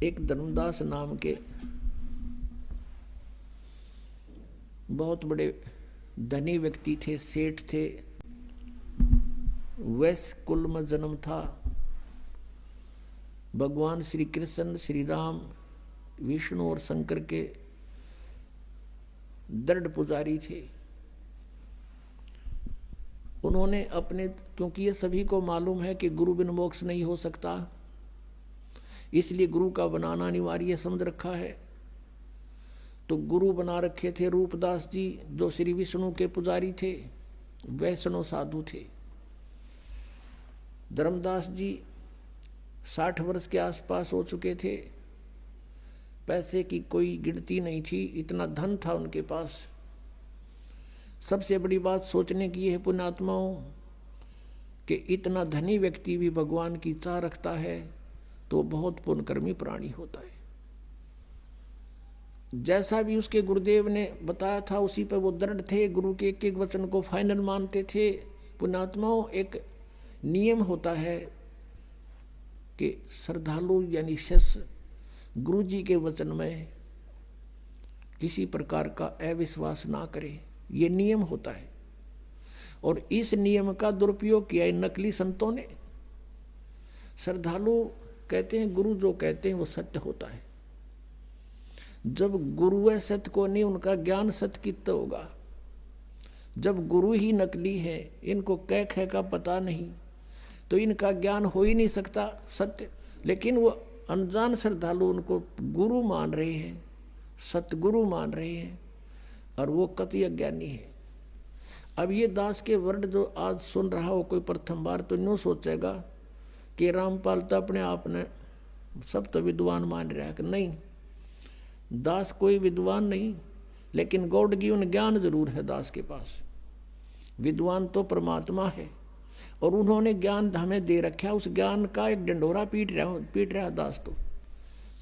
एक धर्मदास नाम के बहुत बड़े धनी व्यक्ति थे, सेठ थे। वैश्य कुल में जन्म था। भगवान श्री कृष्ण, श्री राम, विष्णु और शंकर के दृढ़ पुजारी थे। उन्होंने अपने, क्योंकि ये सभी को मालूम है कि गुरु बिन मोक्ष नहीं हो सकता, इसलिए गुरु का बनाना अनिवार्य समझ रखा है। तो गुरु बना रखे थे रूपदास जी, जो श्री विष्णु के पुजारी थे, वैष्णव साधु थे। धर्मदास जी 60 वर्ष के आसपास हो चुके थे। पैसे की कोई गिनती नहीं थी, इतना धन था उनके पास। सबसे बड़ी बात सोचने की है पुण्यात्माओं कि इतना धनी व्यक्ति भी भगवान की चाह रखता है तो बहुत पुण्यकर्मी प्राणी होता है। जैसा भी उसके गुरुदेव ने बताया था उसी पर वो दृढ़ थे, गुरु के एक एक वचन को फाइनल मानते थे। पुण्यात्माओं, एक नियम होता है कि श्रद्धालु यानी शिष्य गुरु जी के वचन में किसी प्रकार का अविश्वास ना करे, ये नियम होता है। और इस नियम का दुरुपयोग किया इन नकली संतों ने। श्रद्धालु कहते हैं गुरु जो कहते हैं वो सत्य होता है। जब गुरु है सत्य को नहीं, उनका ज्ञान सत्य कितना होगा। जब गुरु ही नकली है, इनको कह कह का पता नहीं, तो इनका ज्ञान हो ही नहीं सकता सत्य। लेकिन वो अनजान श्रद्धालु उनको गुरु मान रहे हैं, सतगुरु मान रहे हैं, और वो कतई अज्ञानी है। अब ये दास के वर्ड जो आज सुन रहा हो कोई प्रथम बार, तो यूँ सोचेगा कि रामपाल तो अपने आप ने सब तो विद्वान मान रहा है। कि नहीं, दास कोई विद्वान नहीं, लेकिन गॉड गिवन ज्ञान जरूर है दास के पास। विद्वान तो परमात्मा है और उन्होंने ज्ञान हमें दे रखा है। उस ज्ञान का एक डंडोरा पीट रहा दास तो,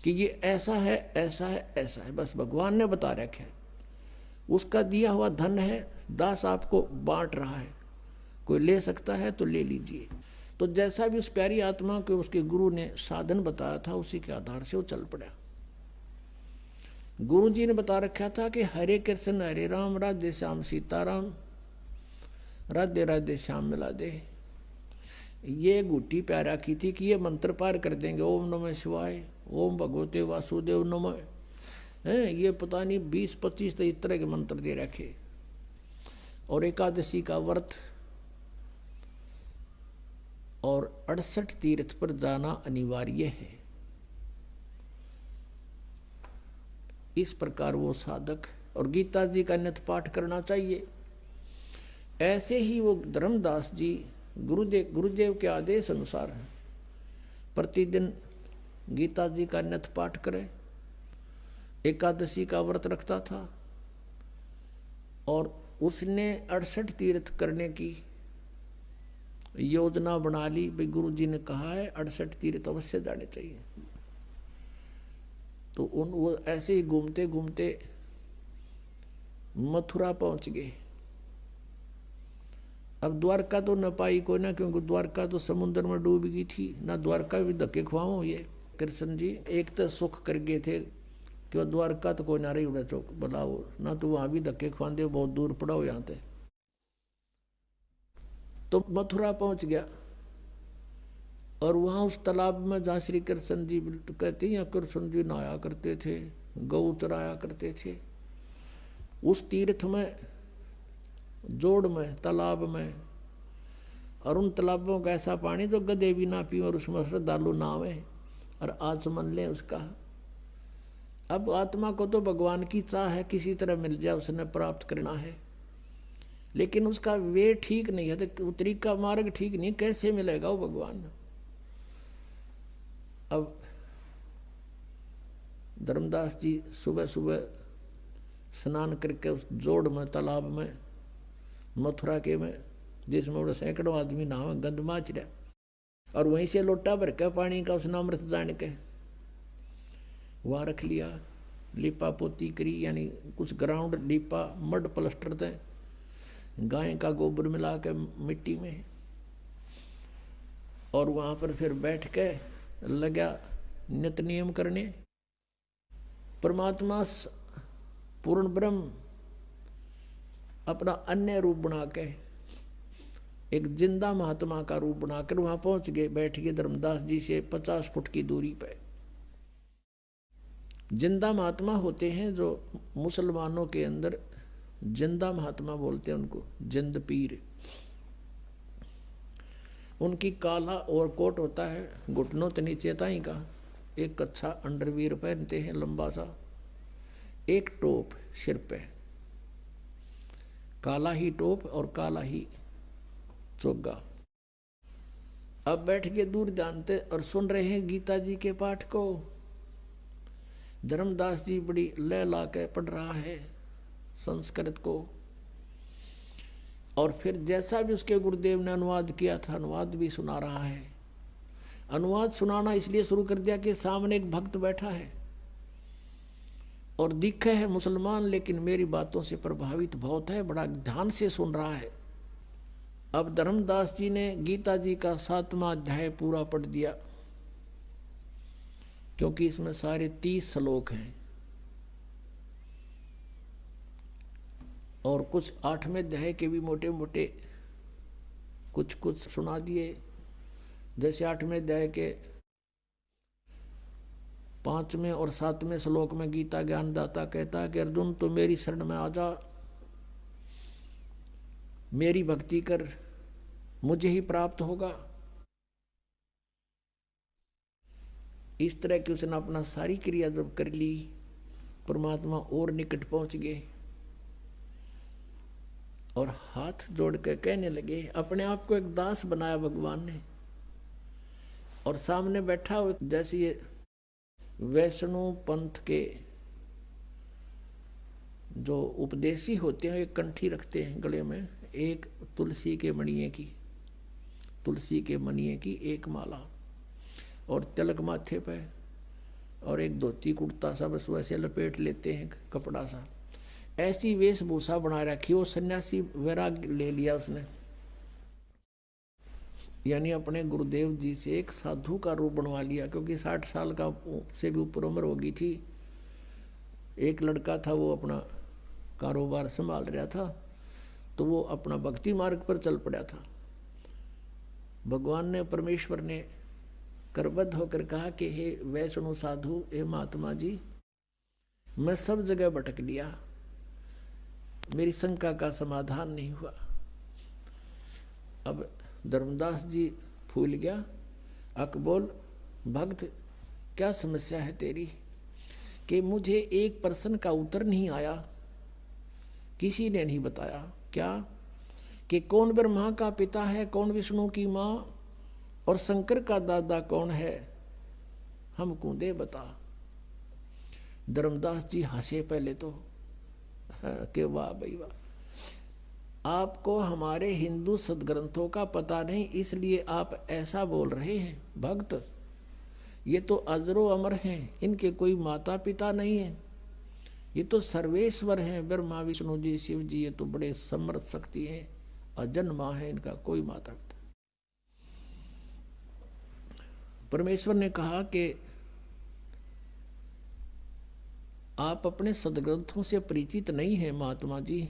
कि ये ऐसा है, ऐसा है, ऐसा है, बस भगवान ने बता रखा है। उसका दिया हुआ धन है, दास आपको बांट रहा है। कोई ले सकता है तो ले लीजिए। तो जैसा भी उस प्यारी आत्मा को उसके गुरु ने साधन बताया था, उसी के आधार से वो चल पड़ा। गुरु जी ने बता रखा था कि हरे कृष्ण हरे राम, राधे श्याम सीताराम, राधे राधे श्याम मिला दे। ये गुट्टी प्यारा की थी कि ये मंत्र पार कर देंगे। ओम नमः शिवाय, ओम भगवते वासुदेव नमः, ये पता नहीं 20-25 तो इस तरह के मंत्र दे रखे। और एकादशी का व्रत और 68 तीर्थ पर जाना अनिवार्य है। इस प्रकार वो साधक, और गीता जी का नित्य पाठ करना चाहिए। ऐसे ही वो धर्मदास जी गुरुदेव के आदेश अनुसार प्रतिदिन गीता जी का नित्य पाठ करे, एकादशी का व्रत रखता था, और उसने 68 तीर्थ करने की योजना बना ली। भाई गुरु जी ने कहा है 68 तीर्थ अवश्य जाने चाहिए। तो वो ऐसे ही घूमते घूमते मथुरा पहुंच गए। अब द्वारका तो न पाई कोई ना, क्योंकि द्वारका तो समुद्र में डूब गई थी। ना द्वारका भी धक्के खुआओ। ये कृष्ण जी एक तो सुख कर गए थे कि वह द्वारका तो कोई ना रही उड़ा चौक बुलाओ ना, तो वहां भी धक्के खुआते, बहुत दूर पड़ा हो यहाँ से। तो मथुरा पहुंच गया, और वहां उस तालाब में जहाँ श्री कृष्ण जी कहते हैं, कृष्ण जी नहाया करते थे, गौ चराया करते थे, उस तीर्थ में, जोड़ में, तालाब में। और उन तालाबों का ऐसा पानी जो गधे भी ना पी, और उसमें श्रद्धालु नावे और आचमन ले उसका। अब आत्मा को तो भगवान की चाह है किसी तरह मिल जाए, उसने प्राप्त करना है, लेकिन उसका वे ठीक नहीं है, तो तरीका मार्ग ठीक नहीं, कैसे मिलेगा वो भगवान। अब धर्मदास जी सुबह सुबह स्नान करके उस जोड़ में, तालाब में, मथुरा के में, जिसमें बड़ा सैकड़ों आदमी नहावे, गंद माच रहा, और वहीं से लोटा भर के पानी का उसने अमृत जान के वहाँ रख लिया। लिपा पोती करी, यानी कुछ ग्राउंड लिपा, मड प्लस्टर थे, गाय का गोबर मिला के मिट्टी में, और वहाँ पर फिर बैठ के लगा नित नियम करने। परमात्मा पूर्ण ब्रह्म अपना अन्य रूप बना के एक जिंदा महात्मा का रूप बनाकर वहां पहुंच गए, बैठ गए धर्मदास जी से 50 फुट की दूरी पे। जिंदा महात्मा होते हैं जो मुसलमानों के अंदर जिंदा महात्मा बोलते हैं उनको, जिंद पीर। उनकी काला और कोट होता है, घुटनों के नीचे ताई का, एक कच्छा अंडरवियर पहनते हैं लंबा सा, एक टोप सिर पे, काला ही टोप और काला ही चोगा। अब बैठ के दूर जानते और सुन रहे हैं गीता जी के पाठ को। धर्मदास जी बड़ी लय ला के पढ़ रहा है संस्कृत को, और फिर जैसा भी उसके गुरुदेव ने अनुवाद किया था अनुवाद भी सुना रहा है। अनुवाद सुनाना इसलिए शुरू कर दिया कि सामने एक भक्त बैठा है और दिखे है मुसलमान, लेकिन मेरी बातों से प्रभावित बहुत है, बड़ा ध्यान से सुन रहा है। अब धर्मदास जी ने गीता जी का 7वां अध्याय पूरा पढ़ दिया, क्योंकि इसमें सारे 30 श्लोक हैं और कुछ 8वें अध्याय के भी मोटे मोटे कुछ कुछ सुना दिए। जैसे 8वें अध्याय के 5वें और 7वें श्लोक में गीता ज्ञानदाता कहता है कि अर्जुन तो मेरी शरण में आ जा, मेरी भक्ति कर, मुझे ही प्राप्त होगा। इस तरह की उसने अपना सारी क्रिया जब कर ली, परमात्मा और निकट पहुंच गए और हाथ जोड़ के कहने लगे। अपने आप को एक दास बनाया भगवान ने, और सामने बैठा हो जैसे ये वैष्णव पंथ के जो उपदेशी होते हैं, एक कंठी रखते हैं गले में, एक तुलसी के मणिये की एक माला और तिलक माथे पे, और एक धोती कुर्ता सा बस वैसे लपेट लेते हैं कपड़ा सा, ऐसी वेशभूषा बना रखी। वो सन्यासी वैराग ले लिया उसने, यानी अपने गुरुदेव जी से एक साधु का रूप बनवा लिया, क्योंकि 60 साल का से भी ऊपर उम्र हो गई थी। एक लड़का था वो अपना कारोबार संभाल रहा था, तो वो अपना भक्ति मार्ग पर चल पड़ा था। भगवान ने, परमेश्वर ने करबद्ध होकर कहा कि हे वैष्णव साधु, हे महात्मा जी, मैं सब जगह भटक लिया, मेरी शंका का समाधान नहीं हुआ। अब धर्मदास जी फूल गया। अकबोल भक्त, क्या समस्या है तेरी? कि मुझे एक प्रश्न का उत्तर नहीं आया, किसी ने नहीं बताया। क्या? कि कौन ब्रह्मा का पिता है, कौन विष्णु की माँ, और शंकर का दादा कौन है, हमको दे बता। धर्मदास जी हंसे पहले तो कि वाह भाई वाह, आपको हमारे हिंदू सदग्रंथों का पता नहीं, इसलिए आप ऐसा बोल रहे हैं। भक्त, ये तो अजरो अमर हैं, इनके कोई माता पिता नहीं है, ये तो सर्वेश्वर हैं, ब्रह्मा विष्णु जी शिव जी, ये तो बड़े समर्थ शक्ति हैं, अजन्मा है, इनका कोई माता पिता। परमेश्वर ने कहा कि आप अपने सदग्रंथों से परिचित नहीं हैं महात्मा जी।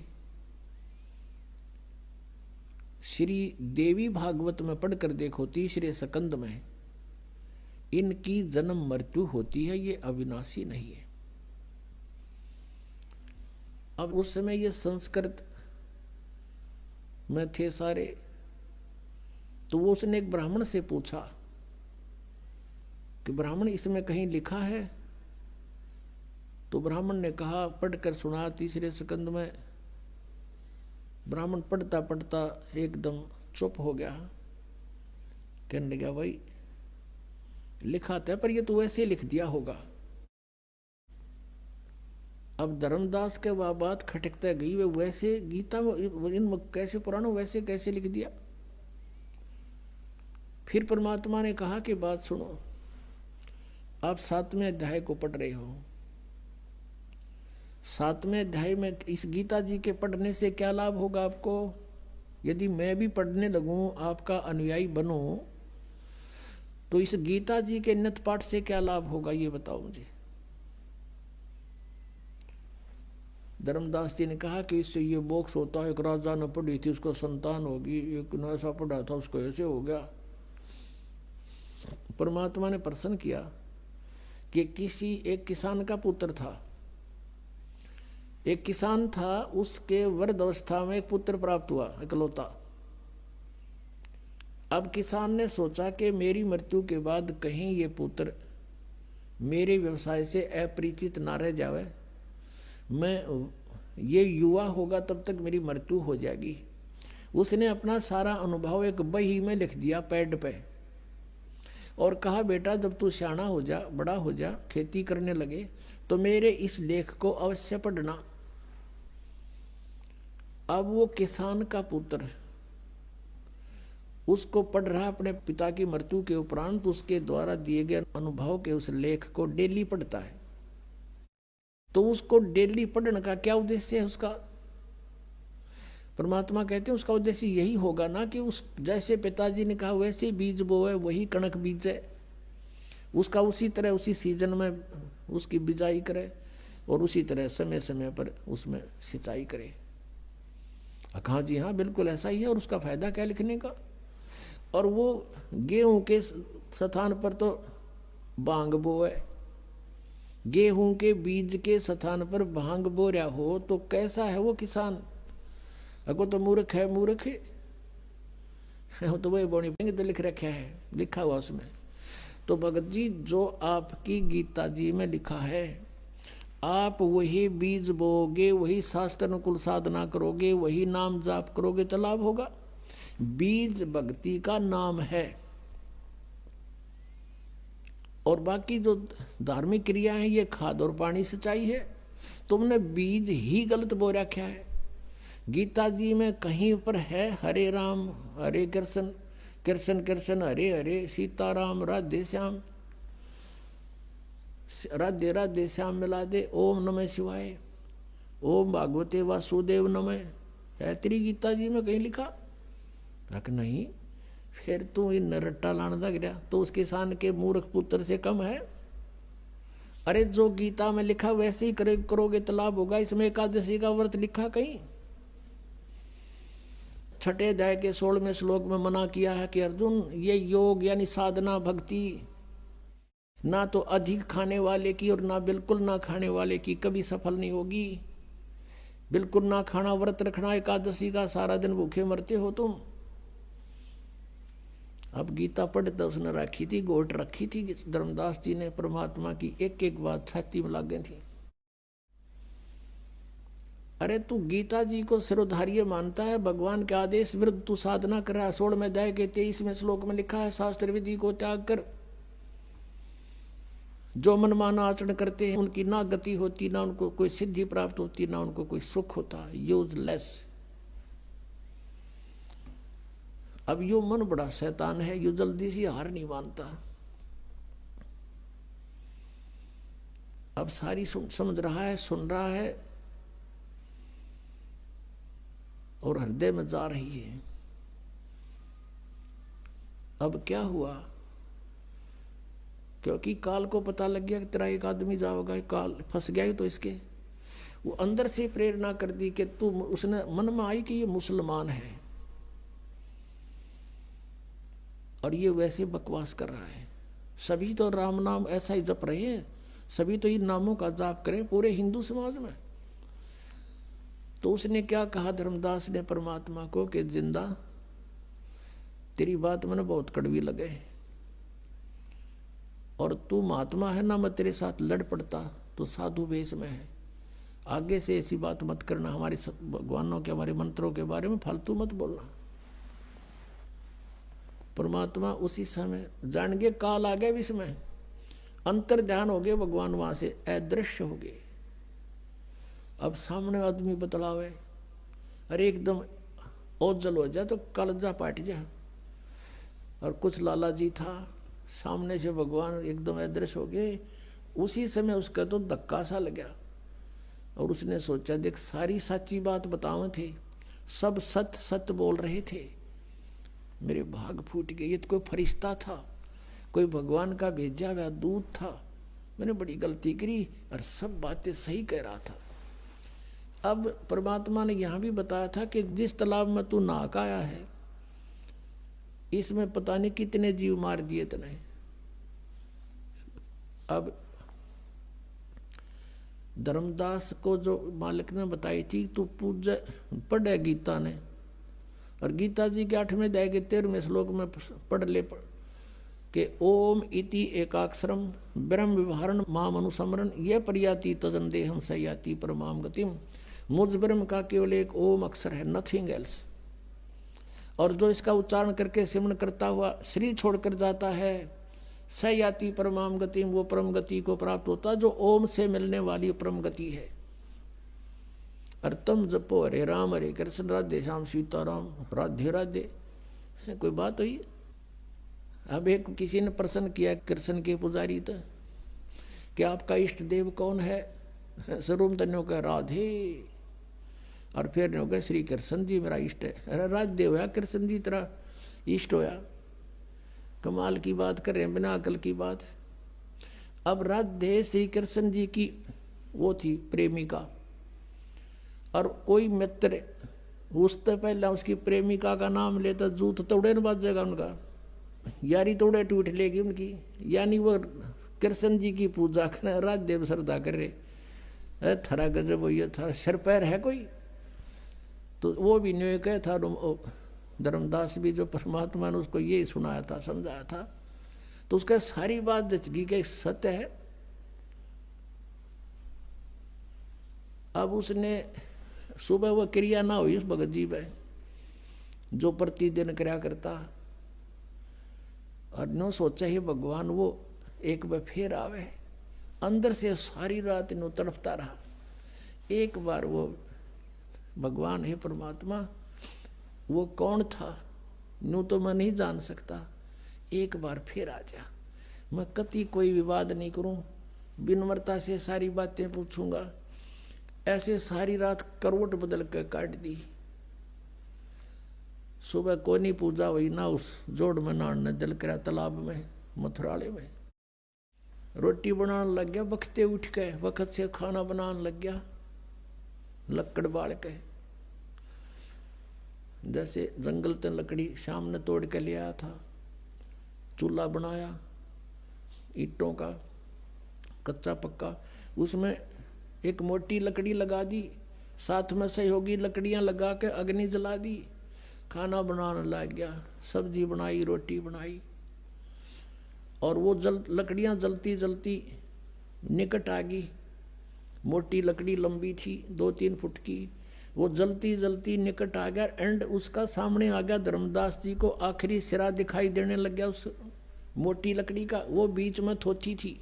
श्री देवी भागवत में पढ़कर देखो, 3रे स्कंद में, इनकी जन्म मृत्यु होती है, ये अविनाशी नहीं है। अब उस समय ये संस्कृत में थे सारे, तो वो उसने एक ब्राह्मण से पूछा कि ब्राह्मण इसमें कहीं लिखा है? तो ब्राह्मण ने कहा, पढ़कर सुना 3रे स्कंद में। ब्राह्मण पढ़ता पढ़ता एकदम चुप हो गया, कहने लगा, भाई लिखा था, पर ये तो वैसे लिख दिया होगा। अब धर्मदास के वह बात खटकता गई, वे वैसे गीता इन कैसे पुराणों वैसे कैसे लिख दिया। फिर परमात्मा ने कहा कि बात सुनो, आप 7वें अध्याय को पढ़ रहे हो, 7वें अध्याय में इस गीता जी के पढ़ने से क्या लाभ होगा आपको? यदि मैं भी पढ़ने लगूं, आपका अनुयायी बनूं, तो इस गीता जी के नित पाठ से क्या लाभ होगा, ये बताओ मुझे। धर्मदास जी ने कहा कि इससे ये मोक्ष होता है, एक राजा ने पढ़ी थी उसको संतान होगी, एक ने ऐसा पढ़ा था उसको ऐसे हो गया। परमात्मा ने प्रश्न किया कि किसी एक किसान का पुत्र था, एक किसान था, उसके वृद्ध अवस्था में एक पुत्र प्राप्त हुआ इकलौता। अब किसान ने सोचा कि मेरी मृत्यु के बाद कहीं ये पुत्र मेरे व्यवसाय से अपरिचित ना रह जावे, मैं ये युवा होगा तब तक मेरी मृत्यु हो जाएगी। उसने अपना सारा अनुभव एक बही में लिख दिया पैड पे और कहा बेटा जब तू सियाना हो जा, बड़ा हो जा, खेती करने लगे तो मेरे इस लेख को अवश्य पढ़ना। अब वो किसान का पुत्र उसको पढ़ रहा अपने पिता की मृत्यु के उपरांत, उसके द्वारा दिए गए अनुभव के उस लेख को डेली पढ़ता है। तो उसको डेली पढ़ने का क्या उद्देश्य है उसका? परमात्मा कहते हैं उसका उद्देश्य यही होगा ना कि उस जैसे पिताजी ने कहा वैसे बीज बोए वही कणक बीजे, उसका उसी तरह उसी सीजन में उसकी बिजाई करे और उसी तरह समय समय पर उसमें सिंचाई करे। कहा जी हाँ बिल्कुल ऐसा ही है। और उसका फायदा क्या लिखने का? और वो गेहूं के स्थान पर तो भांग बोए, गेहूं के बीज के स्थान पर भांग बो रहा हो तो कैसा है वो किसान? अगो तो मूर्ख है, मूर्ख है तो वही बोनी तो लिख रखा है, लिखा हुआ उसमें। तो भगत जी जो आपकी गीता जी में लिखा है, आप वही बीज बोगे, वही शास्त्र अनुकूल साधना करोगे, वही नाम जाप करोगे तो लाभ होगा। बीज भक्ति का नाम है और बाकी जो धार्मिक क्रिया है ये खाद और पानी सिंचाई है। तुमने बीज ही गलत बो रखा है। गीता जी में कहीं पर है हरे राम हरे कृष्ण, कृष्ण कृष्ण हरे हरे, सीताराम राधे श्याम, राधे राधे श्याम मिला दे, ओम नमः शिवाय, ओम भागवते वासुदेव नमः, है तेरी गीता जी में कहीं लिखा? नहीं। फिर तू इन रट्टा लाने लग गया तो उस किसान के मूर्ख पुत्र से कम है? अरे जो गीता में लिखा वैसे ही करोगे तो लाभ होगा। इसमें एकादशी का व्रत लिखा कहीं? छठे अध्याय के 16वें श्लोक में मना किया है कि अर्जुन ये योग यानी साधना भक्ति ना तो अधिक खाने वाले की और ना बिल्कुल ना खाने वाले की कभी सफल नहीं होगी। बिल्कुल ना खाना व्रत रखना एकादशी का, सारा दिन भूखे मरते हो तुम। अब गीता पढ़ते उसने रखी थी, गोट रखी थी धर्मदास जी ने, परमात्मा की एक एक बात छाती में लग गई थी। अरे तू गीता जी को सिरोधार्य मानता है, भगवान के आदेश विरुद्ध तू साधना कर रहा है। 16वें अध्याय के 23वें श्लोक में लिखा है शास्त्र विधि को त्याग कर जो मनमाना आचरण करते हैं उनकी ना गति होती, ना उनको कोई सिद्धि प्राप्त होती, ना उनको कोई सुख होता, यूजलेस। अब यो मन बड़ा शैतान है, यो जल्दी से हार नहीं मानता। अब सारी समझ रहा है, सुन रहा है और हृदय में जा रही है। अब क्या हुआ? क्योंकि काल को पता लग गया कि तेरा एक आदमी जाओगा, काल फंस गया तो इसके वो अंदर से प्रेरणा कर दी कि तू, उसने मन में आई कि ये मुसलमान है और ये वैसे बकवास कर रहा है। सभी तो राम नाम ऐसा ही जप रहे हैं, सभी तो इन नामों का जाप करें पूरे हिंदू समाज में। तो उसने क्या कहा धर्मदास ने परमात्मा को कि जिंदा तेरी बात मैंने बहुत कड़वी लगे और तू महात्मा है ना, मैं तेरे साथ लड़ पड़ता तो साधु वेश में है। आगे से ऐसी बात मत करना, हमारे भगवानों के हमारे मंत्रों के बारे में फालतू मत बोलना। परमात्मा उसी समय जान गए काल आ गए, इसमें अंतर ध्यान हो गए, भगवान वहां से अदृश्य हो गए। अब सामने आदमी बतलावे, अरे एकदम ओझल हो जाए तो कलजा पाट जा। और कुछ लाला जी था, सामने से भगवान एकदम अदृश्य हो गए। उसी समय उसका तो धक्का सा लगा और उसने सोचा देख सारी सच्ची बात बताओ थे, सब सत्य सत्य बोल रहे थे, मेरे भाग फूट गए। ये तो कोई फरिश्ता था, कोई भगवान का भेजा हुआ दूत था, मैंने बड़ी गलती करी और सब बातें सही कह रहा था। अब परमात्मा ने यहाँ भी बताया था कि जिस तालाब में तू नहा के आया है, इसमें पता नहीं कितने जीव मार दिए तने। अब धर्मदास को जो मालिक ने बताई थी, तू पूजा पढ़े गीता ने, और गीता जी के 8वें अध्याय के 13वें श्लोक में पढ़ ले कि ओम इति एकाक्षरम ब्रह्म विवहारण माम अनुसमरण यह प्रयाति तजन देहम सयाति परमाम गतिम। मुझ ब्रह्म का केवल एक ओम अक्षर है, नथिंग एल्स। और जो इसका उच्चारण करके सिमरण करता हुआ शरीर छोड़कर जाता है, सयाति परमाम गतिम, वो परम गति को प्राप्त होता जो ओम से मिलने वाली परम गति है। और तुम जपो हरे राम हरे कृष्ण राधे श्याम सीताराम राधे राधे। कोई बात हुई? अब एक किसी ने प्रश्न किया कृष्ण के पुजारी तो कि आपका इष्ट देव कौन है? स्वरूप तन्यों का राधे, और फिर ने कहा श्री कृष्ण जी मेरा इष्ट है। अरे राधे होया कृष्ण जी तेरा इष्ट होया? कमाल की बात कर रहे हैं, बिना अकल की बात। अब राधे श्री कृष्ण जी की वो थी प्रेमिका, और कोई मित्र उससे पहले उसकी प्रेमिका का नाम लेता जूत तोड़े न बाजेगा उनका, यारी तोड़े टूट लेगी उनकी। यानी वो कृष्ण जी की पूजा कर राधे श्रद्धा कर रहे। थरा गजब हो, था सिर पैर है कोई? तो वो भी न्याय कह था धर्मदास भी, जो परमात्मा ने उसको ये सुनाया था समझाया था, तो उसका सारी बात जचगी के सत्य है। अब उसने सुबह वो क्रिया ना हुई उस भगत जी में जो प्रतिदिन क्रिया करता, और नो सोचा ही भगवान वो एक बार फिर आवे। अंदर से सारी रात नो तड़पता रहा, एक बार वो भगवान है परमात्मा वो कौन था नो तो मैं नहीं जान सकता, एक बार फिर आ जा। मैं कति कोई विवाद नहीं करूं, विनम्रता से सारी बातें पूछूंगा। ऐसे सारी रात करवट बदल कर काट दी। सुबह को नहीं पूजा हुई ना उस जोड़ में नहाने जल करा तालाब में मथुराले में। रोटी बनाने लग गया, बखते उठ के वक्त से खाना बनाने लग गया, लकड़ बाल के। जैसे जंगल से लकड़ी शाम ने तोड़ के ले आया था, चूल्हा बनाया ईंटों का कच्चा पक्का, उसमें एक मोटी लकड़ी लगा दी, साथ में सहयोगी लकड़ियां लगा के अग्नि जला दी, खाना बनाने लग गया। सब्जी बनाई, रोटी बनाई, और वो लकड़ियां जलती जलती निकट आ गई। मोटी लकड़ी लंबी थी 2-3 फुट की, वो जलती जलती निकट आ गया। एंड उसका सामने आ गया धर्मदास जी को आखिरी सिरा दिखाई देने लग गया उस मोटी लकड़ी का। वो बीच में थोथी थी,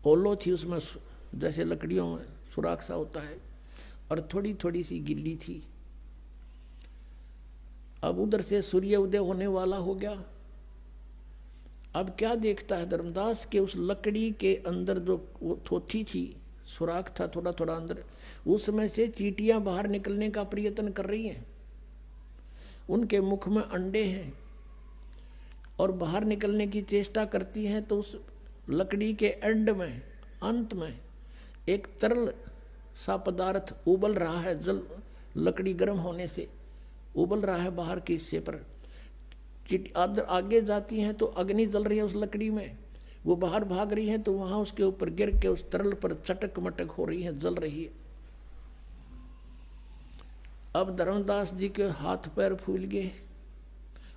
ओलो थी उसमें, जैसे लकड़ियों में सुराख सा होता है, और थोड़ी थोड़ी सी गिल्ली थी। अब उधर से सूर्य उदय होने वाला हो गया। अब क्या देखता है धर्मदास के उस लकड़ी के अंदर जो वो थोथी थी, सुराख था थोड़ा थोड़ा अंदर, उसमें से चींटियां बाहर निकलने का प्रयत्न कर रही हैं। उनके मुख में अंडे हैं और बाहर निकलने की चेष्टा करती हैं। तो उस लकड़ी के एंड में, अंत में एक तरल सा पदार्थ उबल रहा है, जल लकड़ी गर्म होने से उबल रहा है बाहर के हिस्से पर। आगे जाती हैं तो अग्नि जल रही है उस लकड़ी में, वो बाहर भाग रही है तो वहां उसके ऊपर गिर के उस तरल पर चटक मटक हो रही है, जल रही है। अब धर्मदास जी के हाथ पैर फूल गए।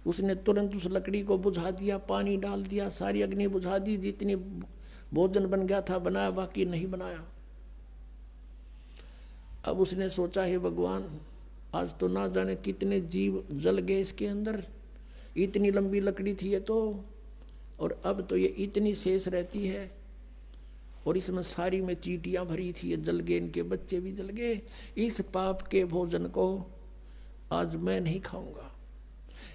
उसने तुरंत उस लकड़ी को बुझा दिया, पानी डाल दिया, सारी अग्नि बुझा दी। जितनी भोजन बन गया था बनाया, बाकी नहीं बनाया। अब उसने सोचा है भगवान, आज तो ना जाने कितने जीव जल गए इसके अंदर, इतनी लंबी लकड़ी थी ये तो, और अब तो ये इतनी शेष रहती है, और इसमें सारी में चींटियां भरी थी, ये जल गए, इनके बच्चे भी जल गए। इस पाप के भोजन को आज मैं नहीं खाऊंगा,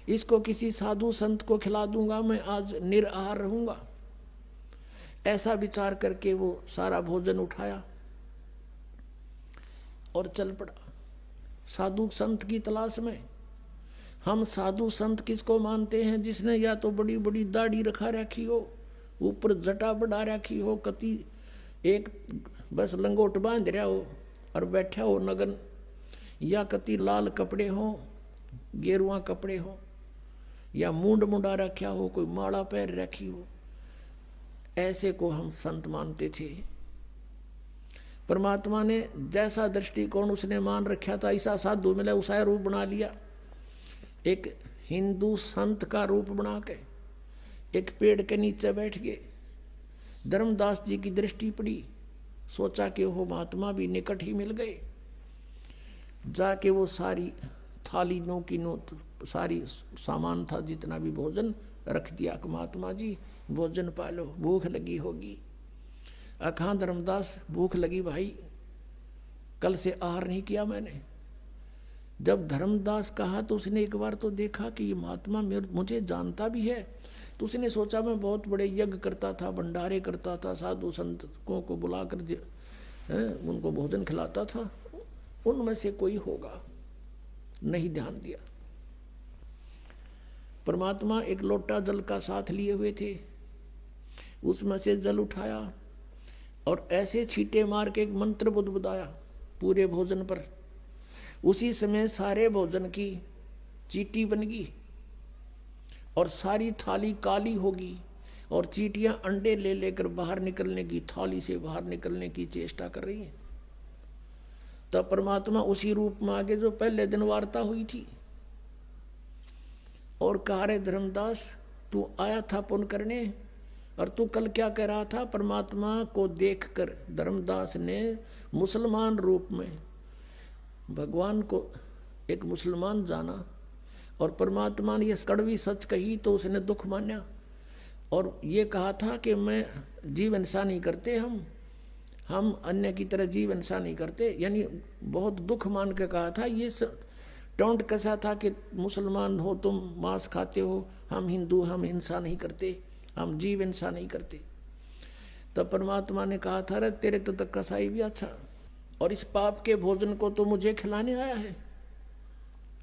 इसको किसी साधु संत को खिला दूंगा, मैं आज निराहार रहूंगा। ऐसा विचार करके वो सारा भोजन उठाया और चल पड़ा साधु संत की तलाश में। हम साधु संत किसको मानते हैं? जिसने या तो बड़ी बड़ी दाढ़ी रखा रखी हो, ऊपर जटा बढ़ा रखी हो, कति एक बस लंगोट बांध रहा हो और बैठा हो नगन, या कति लाल कपड़े हो, गेरुआ कपड़े हो, या मूंड मुंडा रखा हो, कोई माला पैर रखी हो, ऐसे को हम संत मानते थे। परमात्मा ने जैसा दृष्टिकोण उसने मान रखा था ऐसा साधु मिला, उसा रूप बना लिया। एक हिंदू संत का रूप बना के एक पेड़ के नीचे बैठ गए। धर्मदास जी की दृष्टि पड़ी, सोचा कि वो महात्मा भी निकट ही मिल गए। जाके वो सारी थाली नो की नो सारी सामान था जितना भी भोजन रख दिया कि महात्मा जी भोजन पालो, भूख लगी होगी। अखा धर्मदास भूख लगी भाई, कल से आहार नहीं किया मैंने। जब धर्मदास कहा तो उसने एक बार तो देखा कि ये महात्मा मुझे जानता भी है, तो उसने सोचा मैं बहुत बड़े यज्ञ करता था, भंडारे करता था, साधु संतों को बुलाकर उनको भोजन खिलाता था, उनमें से कोई होगा। नहीं ध्यान दिया। परमात्मा एक लोटा जल का साथ लिए हुए थे, उसमें से जल उठाया और ऐसे छींटे मार के एक मंत्र बुदबुदाया पूरे भोजन पर। उसी समय सारे भोजन की चींटी बन गई और सारी थाली काली होगी और चींटियां अंडे ले लेकर बाहर निकलने की, थाली से बाहर निकलने की चेष्टा कर रही हैं। तब परमात्मा उसी रूप में आगे जो पहले दिन वार्ता हुई थी और कहा, रे धर्मदास तू आया था पुण्य करने और तू कल क्या कह रहा था? परमात्मा को देखकर धर्मदास ने मुसलमान रूप में भगवान को एक मुसलमान जाना और परमात्मा ने ये कड़वी सच कही तो उसने दुख माना और ये कहा था कि मैं जीव हिंसा नहीं करते, हम अन्य की तरह जीव हिंसा नहीं करते, यानी बहुत दुख मान के कहा था। ये टोंट कैसा था कि मुसलमान हो तुम, मांस खाते हो, हम हिंदू, हम हिंसा नहीं करते, हम जीव हिंसा नहीं करते। तब परमात्मा ने कहा था, रे तेरे तो तक कसाई भी अच्छा, और इस पाप के भोजन को तो मुझे खिलाने आया है।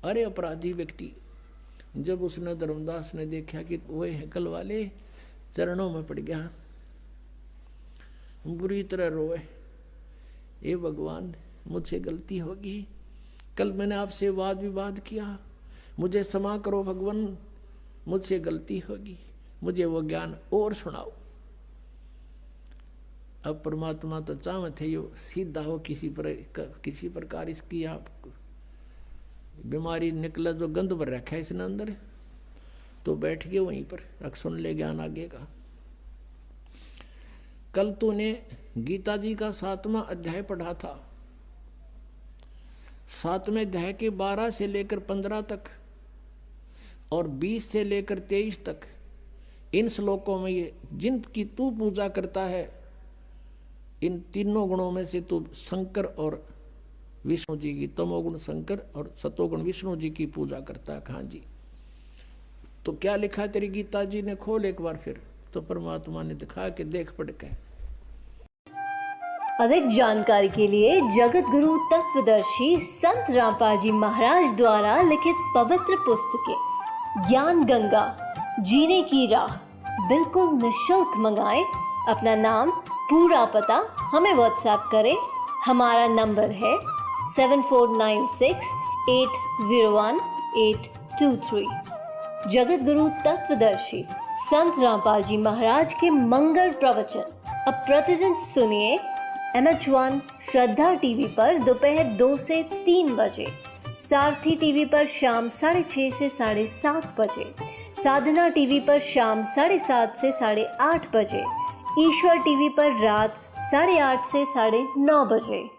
अरे अपराधी व्यक्ति। जब उसने धर्मदास ने देखा कि वो हैकल वाले चरणों में पड़ गया, बुरी तरह रोए, ये भगवान मुझसे गलती होगी, कल मैंने आपसे वाद विवाद किया, मुझे क्षमा करो भगवान, मुझसे गलती होगी, मुझे वो ज्ञान और सुनाओ। अब परमात्मा तो चाह थे यो सीधा हो किसी प्रकार इसकी आप बीमारी निकला, जो गंध भर रखा है इसने अंदर, तो बैठ गए वहीं पर, अब सुन ले ज्ञान आगे का। कल तूने गीता जी का 7वां अध्याय पढ़ा था। 7वें अध्याय के 12 से लेकर 15 तक और 20 से लेकर 23 तक इन श्लोकों में ये जिनकी तू पूजा करता है, इन तीनों गुणों में से तू शंकर और विष्णु जी की, तमोगुण शंकर और सतोगुण विष्णु जी की पूजा करता है। हाँ जी, तो क्या लिखा है तेरी गीता जी ने? खोल एक बार फिर। तो परमात्मा ने दिखाया कि देख पढ़ के। अधिक जानकारी के लिए जगत गुरु तत्वदर्शी संत रामपाल जी महाराज द्वारा लिखित पवित्र पुस्तकें ज्ञान गंगा, जीने की राह बिल्कुल निःशुल्क मंगाएं। अपना नाम, पूरा पता हमें व्हाट्सएप करें। हमारा नंबर है 7496801823। जगत गुरु तत्वदर्शी संत रामपाल जी महाराज के मंगल प्रवचन अब प्रतिदिन सुनिए MH1 श्रद्धा टीवी पर दोपहर 2 से 3 बजे, सारथी टीवी पर शाम 6:30 से 7:30 बजे, साधना टीवी पर शाम 7:30 से 8:30 बजे, ईश्वर टीवी पर रात 8:30 से 9:30 बजे।